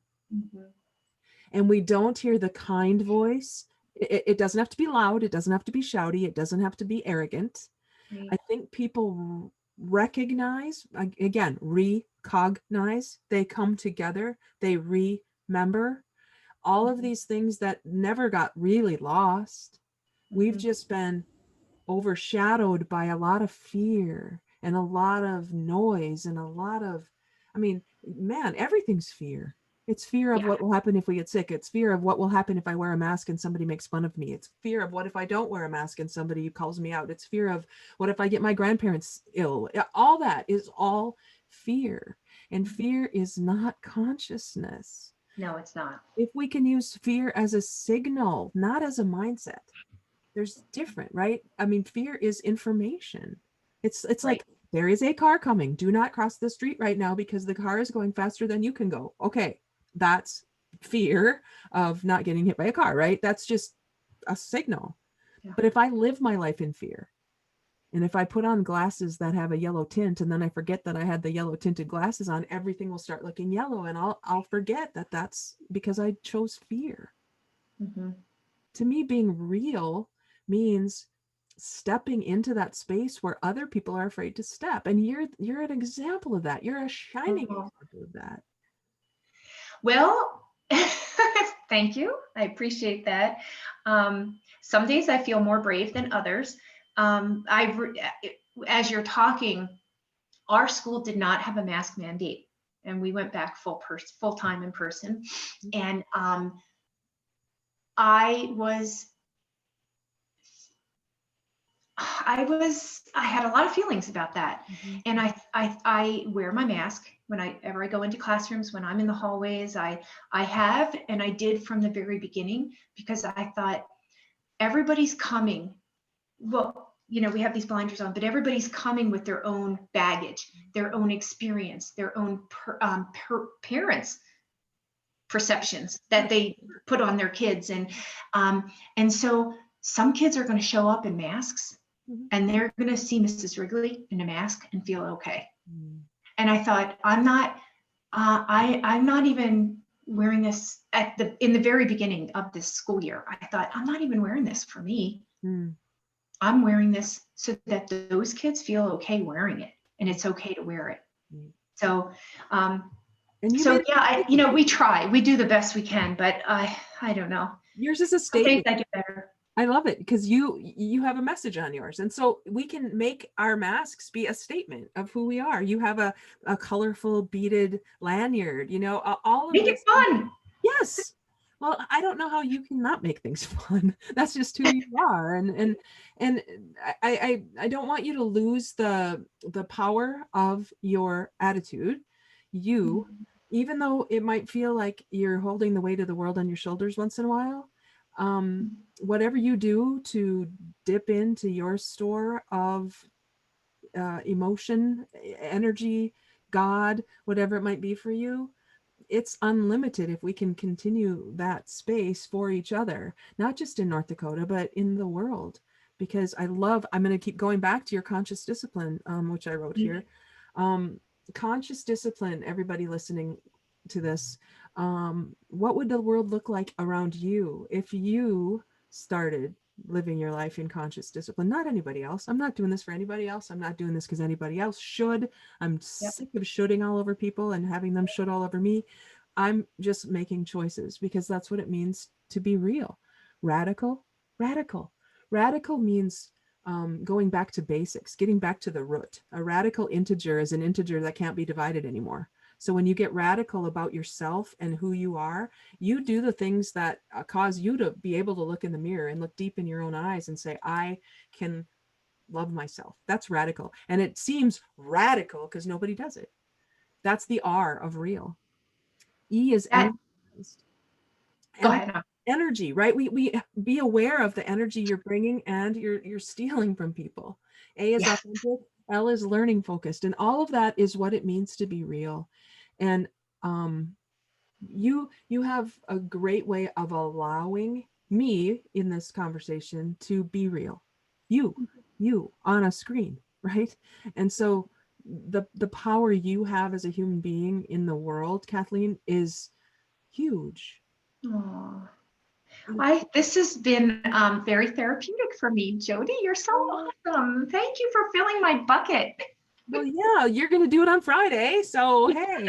and we don't hear the kind voice, it doesn't have to be loud. It doesn't have to be shouty. It doesn't have to be arrogant. Right. I think people recognize, again, recognize, they come together, they remember all of these things that never got really lost. We've just been overshadowed by a lot of fear and a lot of noise and a lot of, everything's fear. It's fear of what will happen if we get sick. It's fear of what will happen if I wear a mask and somebody makes fun of me. It's fear of what if I don't wear a mask and somebody calls me out. It's fear of what if I get my grandparents ill. All that is all fear. And fear is not consciousness. No, it's not. If we can use fear as a signal, not as a mindset, there's different, right? Fear is information. It's right. Like, there is a car coming. Do not cross the street right now because the car is going faster than you can go. Okay, that's fear of not getting hit by a car, right? That's just a signal. Yeah. But if I live my life in fear, and if I put on glasses that have a yellow tint and then I forget that I had the yellow tinted glasses on, everything will start looking yellow, and I'll forget that that's because I chose fear. To me, being real means stepping into that space where other people are afraid to step. And you're an example of that. You're a shining Oh, example of that. well, thank you. I appreciate that. Some days I feel more brave than others. As you're talking, our school did not have a mask mandate, and we went back full time in person. And I was I had a lot of feelings about that. Mhm. And I wear my mask whenever I go into classrooms, when I'm in the hallways. I have, and I did from the very beginning, because I thought everybody's coming. Well, we have these blinders on, but everybody's coming with their own baggage, their own experience, their own parents' perceptions that they put on their kids. And so some kids are going to show up in masks, Mhm. and they're going to see Mrs. Wrigley in a mask and feel okay. Mm. And I thought, I'm not even wearing this in the very beginning of this school year. I thought, I'm not even wearing this for me. Mm. I'm wearing this so that those kids feel okay wearing it, and it's okay to wear it. Mm. So, And you made we do the best we can, but I don't know. yours is a Some days statement. I do better. I love it because you have a message on yours. And so we can make our masks be a statement of who we are. You have a colorful beaded lanyard, all of Make it this. fun. Yes. Well, I don't know how you cannot make things fun. That's just who you are. And I don't want you to lose the power of your attitude. You, even though it might feel like you're holding the weight of the world on your shoulders once in a while, whatever you do to dip into your store of emotion, energy, God, whatever it might be for you, it's unlimited if we can continue that space for each other, not just in North Dakota, but in the world. Because I'm going to keep going back to your conscious discipline, which I wrote here. Conscious discipline, everybody listening to this, what would the world look like around you if you started living your life in conscious discipline? Not anybody else. I'm not doing this for anybody else. I'm not doing this because anybody else should. I'm sick of shooting all over people and having them shoot all over me. I'm just making choices because that's what it means to be real. Radical means going back to basics, getting back to the root. A radical integer is an integer that can't be divided anymore. So when you get radical about yourself and who you are, you do the things that cause you to be able to look in the mirror and look deep in your own eyes and say, I can love myself. That's radical. And it seems radical because nobody does it. That's the R of real. E is energized. Go ahead. Energy, right? We be aware of the energy you're bringing and you're stealing from people. A is authentic. L is learning focused, and all of that is what it means to be real. And you have a great way of allowing me in this conversation to be real. You on a screen, right? And so the power you have as a human being in the world, Kathleen, is huge. Oh, this has been very therapeutic for me, Jody. You're so awesome. Thank you for filling my bucket. Well, yeah, you're going to do it on Friday. So, hey,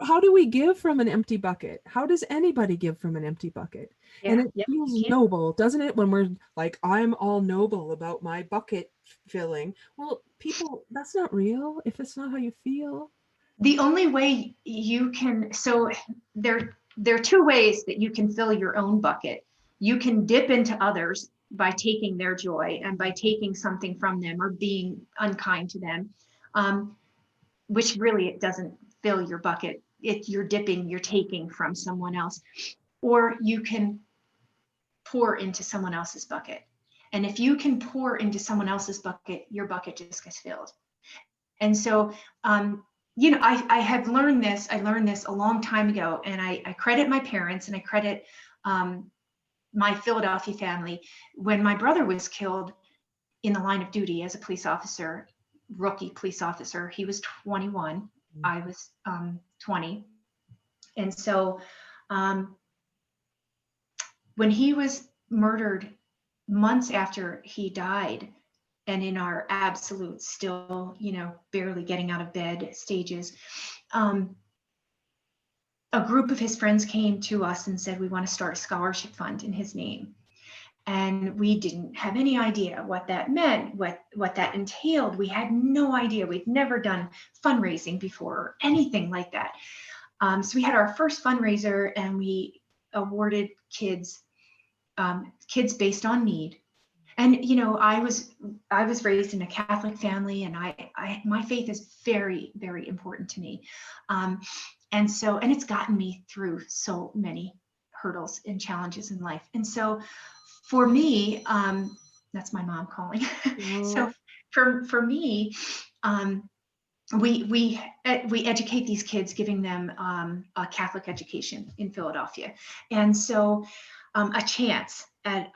how do we give from an empty bucket? How does anybody give from an empty bucket? And it feels noble, doesn't it? When we're like, I'm all noble about my bucket filling. Well, people, that's not real if it's not how you feel. The only way you can, so there are two ways that you can fill your own bucket. You can dip into others by taking their joy and by taking something from them or being unkind to them, which really it doesn't fill your bucket. You're dipping, you're taking from someone else. Or you can pour into someone else's bucket. And if you can pour into someone else's bucket, your bucket just gets filled. And so, I have learned this. I learned this a long time ago, and I credit my parents and I credit my Philadelphia family. When my brother was killed in the line of duty as a police officer, rookie police officer, he was 21. I was 20. And so when he was murdered months after he died, and in our absolute still, barely getting out of bed stages, um, a group of his friends came to us and said, we want to start a scholarship fund in his name. And we didn't have any idea what that meant, what that entailed. We had no idea. We'd never done fundraising before or anything like that. So we had our first fundraiser, and we awarded kids based on need. And I was raised in a Catholic family, and my faith is very, very important to me. And it's gotten me through so many hurdles and challenges in life. And so for me, that's my mom calling. So for me, we educate these kids, giving them a Catholic education in Philadelphia, and so a chance at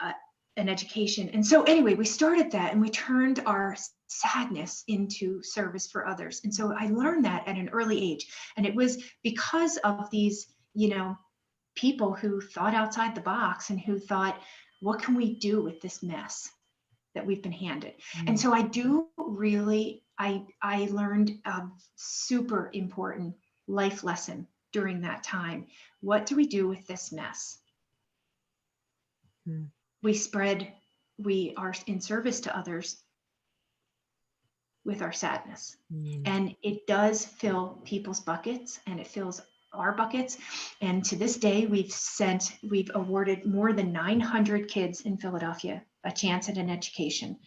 an education. And so anyway, we started that, and we turned our sadness into service for others. And so I learned that at an early age, and it was because of these, people who thought outside the box and who thought, what can we do with this mess that we've been handed? And so I do really, I learned a super important life lesson during that time. What do we do with this mess? We are in service to others with our sadness. And it does fill people's buckets, and it fills our buckets. And to this day, we've awarded more than 900 kids in Philadelphia a chance at an education.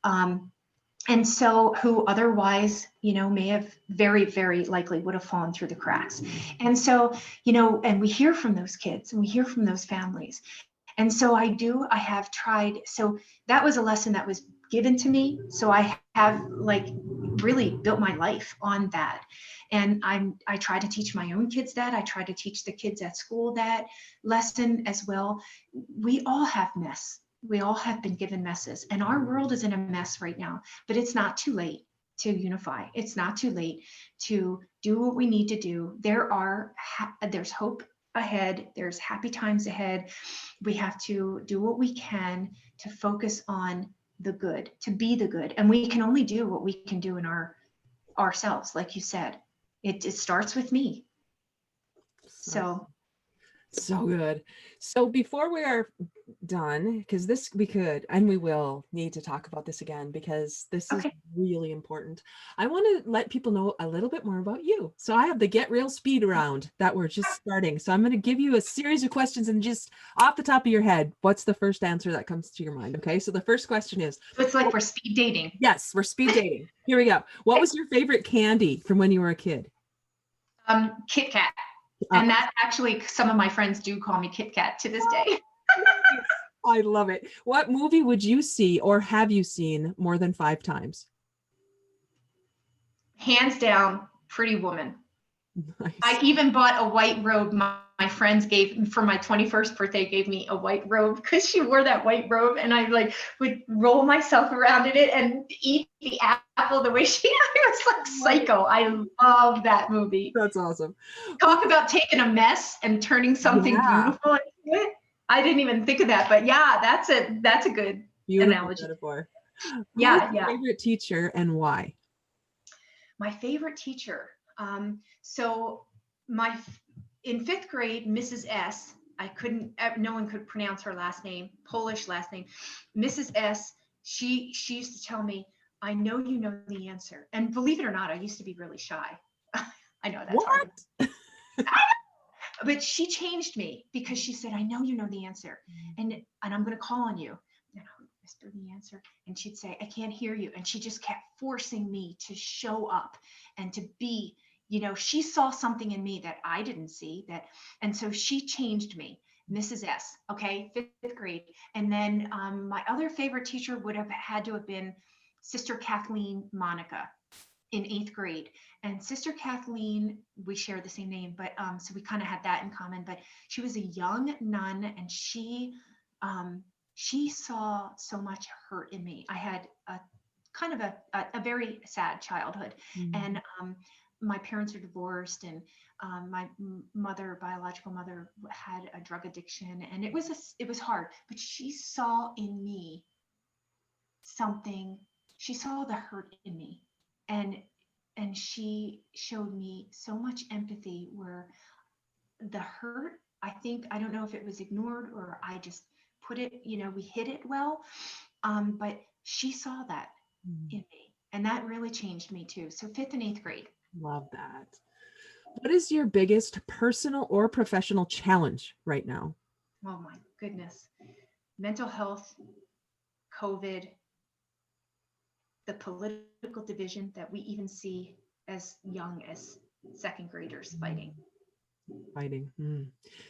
And so who otherwise, may have very, very likely would have fallen through the cracks. And so, and we hear from those kids, and we hear from those families. And so I have tried. So that was a lesson that was given to me. So I have really built my life on that. And I try to teach my own kids that. I try to teach the kids at school that lesson as well. We all have mess. We all have been given messes, and our world is in a mess right now, but it's not too late to unify. It's not too late to do what we need to do. There's hope ahead. There's happy times ahead. We have to do what we can to focus on the good, to be the good. And we can only do what we can do in ourselves. Like you said, it starts with me. So good. So before we are done, because we could and we will need to talk about this again, because this is really important. I want to let people know a little bit more about you. So I have the Get Real speed round that we're just starting. So I'm going to give you a series of questions, and just off the top of your head, what's the first answer that comes to your mind? Okay, so the first question is, it's like we're speed dating. Yes, we're speed dating. Here we go. What was your favorite candy from when you were a kid? Kit Kat. And that actually, some of my friends do call me Kit Kat to this day. I love it. What movie would you see, or have you seen, more than 5 times? Hands down, Pretty Woman. Nice. I even bought a white robe. My friends gave for my 21st birthday, gave me a white robe because she wore that white robe, and I would roll myself around in it and eat the apple the way she. I was like psycho. I love that movie. That's awesome. Talk about taking a mess and turning something beautiful into it. I didn't even think of that, but yeah, that's a good analogy. Metaphor. Yeah, Who's your favorite teacher and why? My favorite teacher. So in 5th grade, Mrs. S, no one could pronounce her last name, Polish last name. Mrs. S, she used to tell me, I know you know the answer. And believe it or not, I used to be really shy. I know that's hard. But she changed me, because she said, I know you know the answer, and I'm going to call on you. And I would whisper the answer, and she'd say, I can't hear you. And she just kept forcing me to show up and to be, she saw something in me that I didn't see and so she changed me. Mrs. S, okay, 5th grade. And then my other favorite teacher would have had to have been Sister Kathleen Monica in 8th grade. And Sister Kathleen, we share the same name, but so we kind of had that in common. But she was a young nun, and she saw so much hurt in me. I had a kind of a very sad childhood, and my parents are divorced, and my mother, biological mother, had a drug addiction, and it was hard. But she saw in me something. She saw the hurt in me, and she showed me so much empathy where the hurt, I think, I don't know if it was ignored or I just put it, we hid it well. But she saw that in me, and that really changed me too. So fifth and eighth grade. Love that. What is your biggest personal or professional challenge right now? Oh my goodness. Mental health, COVID, the political division that we even see as young as second graders fighting. Fighting.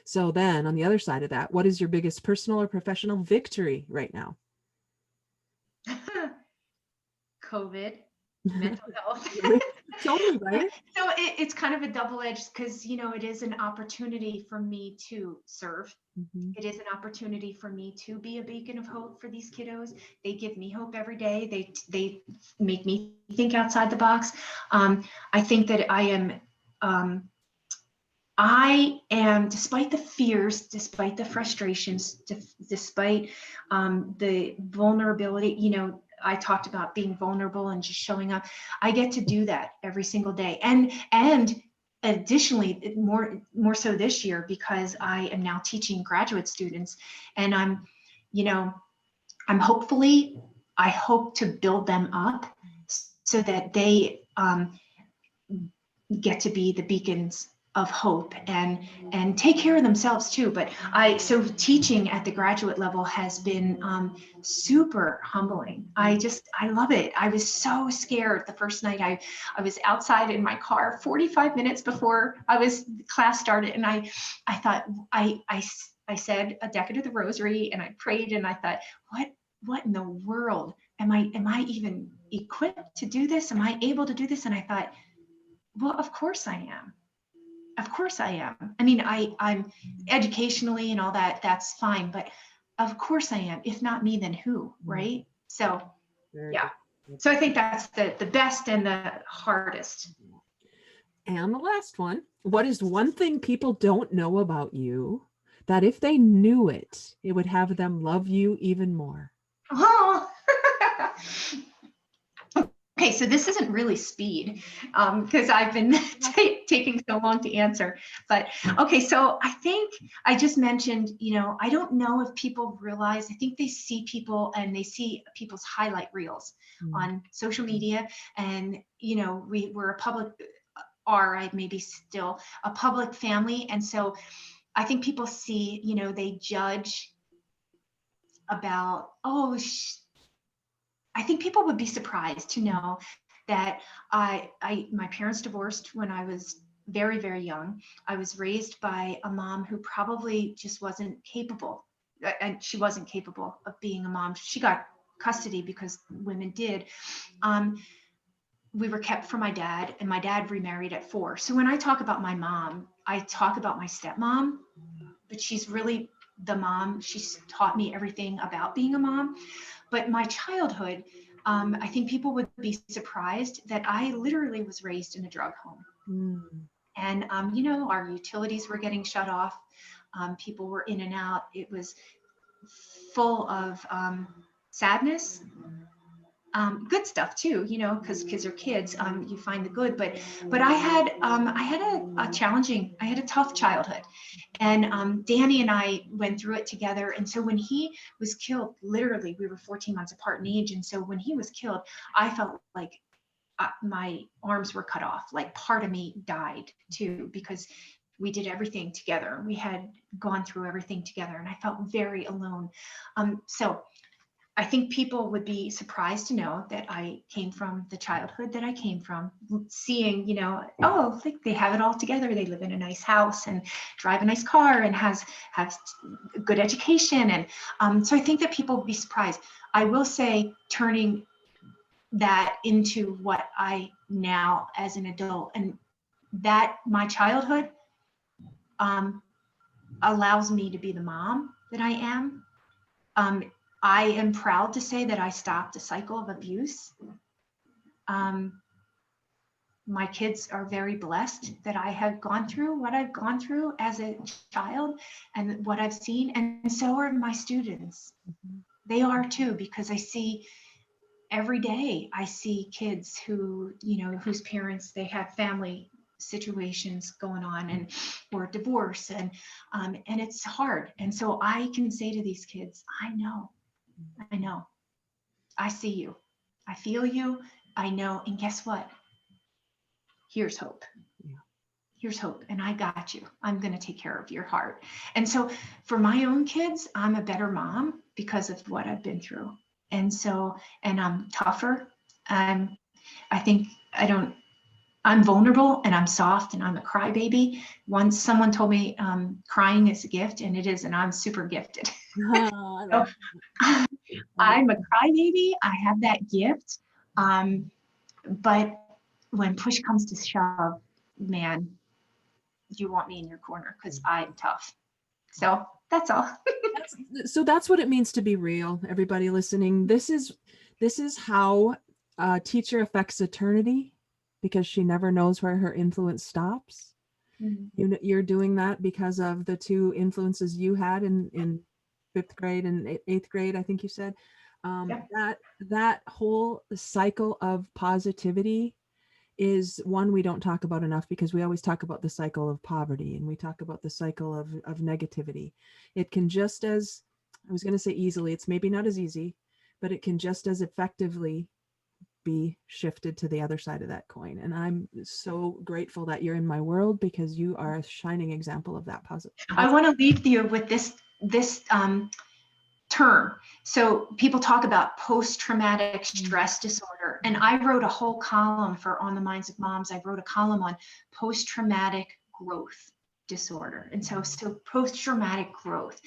So then on the other side of that, what is your biggest personal or professional victory right now? COVID, mental health. Totally, right? So it's kind of a double-edged, because it is an opportunity for me to serve. It is an opportunity for me to be a beacon of hope for these kiddos. They give me hope every day. They make me think outside the box. I think that I am, despite the fears, despite the frustrations, despite the vulnerability, I talked about being vulnerable and just showing up. I get to do that every single day. And additionally, more so this year, because I am now teaching graduate students, and I'm hopefully, I hope to build them up so that they get to be the beacons of hope and take care of themselves too. But so teaching at the graduate level has been super humbling. I love it. I was so scared the first night. I was outside in my car 45 minutes before class started, and I thought, I said a decade of the rosary, and I prayed, and I thought, what in the world am I even equipped to do this? Am I able to do this? And I thought, well, of course I am. Of course I am. I mean, I'm educationally and all that, that's fine, but of course I am. If not me, then who, right? So, yeah. So I think that's the best and the hardest. And the last one, what is one thing people don't know about you that if they knew it, it would have them love you even more? Oh. Okay, so this isn't really speed, because I've been taking so long to answer. But okay, so I think I just mentioned, I don't know if people realize, I think they see people and they see people's highlight reels on social media. And, we're a public, I maybe still a public family. And so I think people see, they judge about, I think people would be surprised to know that my parents divorced when I was very, very young. I was raised by a mom who probably just wasn't capable, and she wasn't capable of being a mom. She got custody because women did. We were kept from my dad, and my dad remarried at 4. So when I talk about my mom, I talk about my stepmom, but she's really the mom. She's taught me everything about being a mom. But my childhood, I think people would be surprised that I literally was raised in a drug home. And, our utilities were getting shut off. People were in and out. It was full of sadness. Good stuff too, because kids are kids. You find the good, but I had a challenging, I had a tough childhood, and Danny and I went through it together. And so when he was killed, literally, we were 14 months apart in age, and so when he was killed, I felt like my arms were cut off. Like part of me died too, because we did everything together. We had gone through everything together, and I felt very alone. So I think people would be surprised to know that I came from the childhood that I came from, seeing, like they have it all together. They live in a nice house and drive a nice car and have good education. And so I think that people would be surprised. I will say, turning that into what I now as an adult, and that my childhood allows me to be the mom that I am. I am proud to say that I stopped a cycle of abuse. my kids are very blessed that I have gone through what I've gone through as a child and what I've seen. And so are my students. They are too, because I see every day, I see kids who, whose parents, they have family situations going on and or divorce and it's hard. And so I can say to these kids, I know, I see you, I feel you, I know. And guess what? Here's hope. Here's hope. And I got you. I'm going to take care of your heart. And so for my own kids, I'm a better mom because of what I've been through. And so, and I'm tougher. I think I'm vulnerable and I'm soft and I'm a crybaby. Once someone told me crying is a gift, and it is, and I'm super gifted. So, I'm a crybaby. I have that gift. But when push comes to shove, man, you want me in your corner because I'm tough. So that's all. So that's what it means to be real. Everybody listening, this is how a teacher affects eternity, because she never knows where her influence stops. Mm-hmm. You're doing that because of the two influences you had in 5th grade and 8th grade, I think you said. That whole cycle of positivity is one we don't talk about enough, because we always talk about the cycle of poverty and we talk about the cycle of negativity. It can just as, I was going to say easily, it's maybe not as easy, but it can just as effectively be shifted to the other side of that coin. And I'm so grateful that you're in my world, because you are a shining example of that positive. I want to leave you with this term. So people talk about post-traumatic stress disorder, and I wrote a whole column for On the Minds of Moms. I wrote a column on post-traumatic growth disorder. And so post-traumatic growth,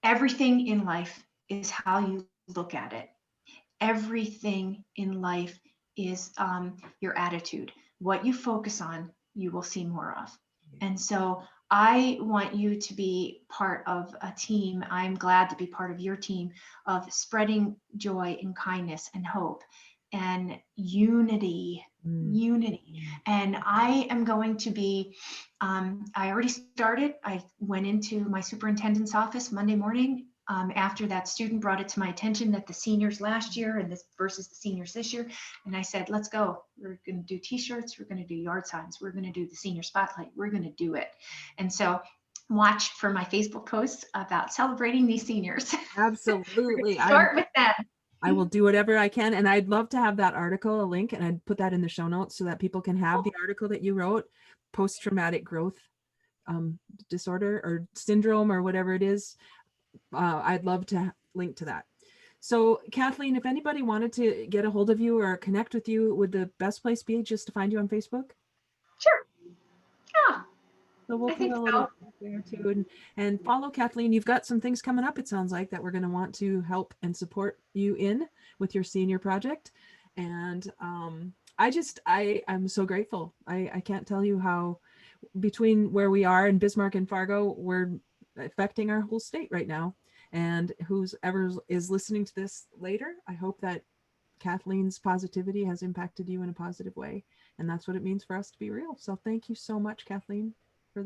everything in life is how you look at it. Everything in life is your attitude. What you focus on, you will see more of. And so I want you to be part of a team. I'm glad to be part of your team of spreading joy and kindness and hope and unity. And I am going to be, I already started. I went into my superintendent's office Monday morning after that student brought it to my attention that the seniors last year and this versus the seniors this year. And I said, let's go. We're going to do t-shirts. We're going to do yard signs. We're going to do the senior spotlight. We're going to do it. And so watch for my Facebook posts about celebrating these seniors. Absolutely. Start with them. I will do whatever I can. And I'd love to have that article, a link, and I'd put that in the show notes so that people can have the article that you wrote, post-traumatic growth disorder or syndrome or whatever it is. I'd love to link to that. So Kathleen, if anybody wanted to get a hold of you or connect with you, would the best place be just to find you on Facebook? Sure. Yeah. So we'll put a little there too, and follow Kathleen. You've got some things coming up, it sounds like, that we're going to want to help and support you in with your senior project. And I'm so grateful. I can't tell you how, between where we are in Bismarck and Fargo, we're affecting our whole state right now. And whoever is listening to this later, I hope that Kathleen's positivity has impacted you in a positive way. And that's what it means for us to be real. So thank you so much, Kathleen.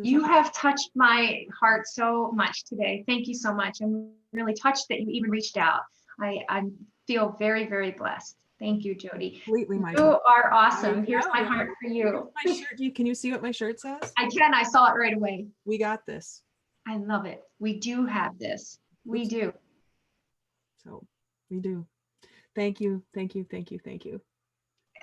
You have touched my heart so much today. Thank you so much. I'm really touched that you even reached out. I feel very, very blessed. Thank you, Jody. Completely, my You are awesome. Here's my heart for you. My shirt. Can you see what my shirt says? I can. I saw it right away. We got this. I love it. We do have this. We do. So we do. Thank you. Thank you. Thank you. Thank you.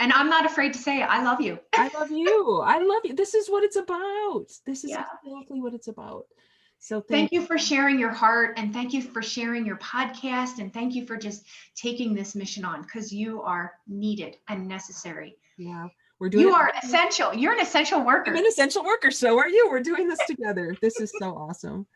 And I'm not afraid to say it. I love you. I love you. I love you. This is what it's about. This is exactly what it's about. So thank you for sharing your heart, and thank you for sharing your podcast, and thank you for just taking this mission on, because you are needed and necessary. Yeah. We're doing You are essential. You're an essential worker. I'm an essential worker. So are you. We're doing this together. This is so awesome.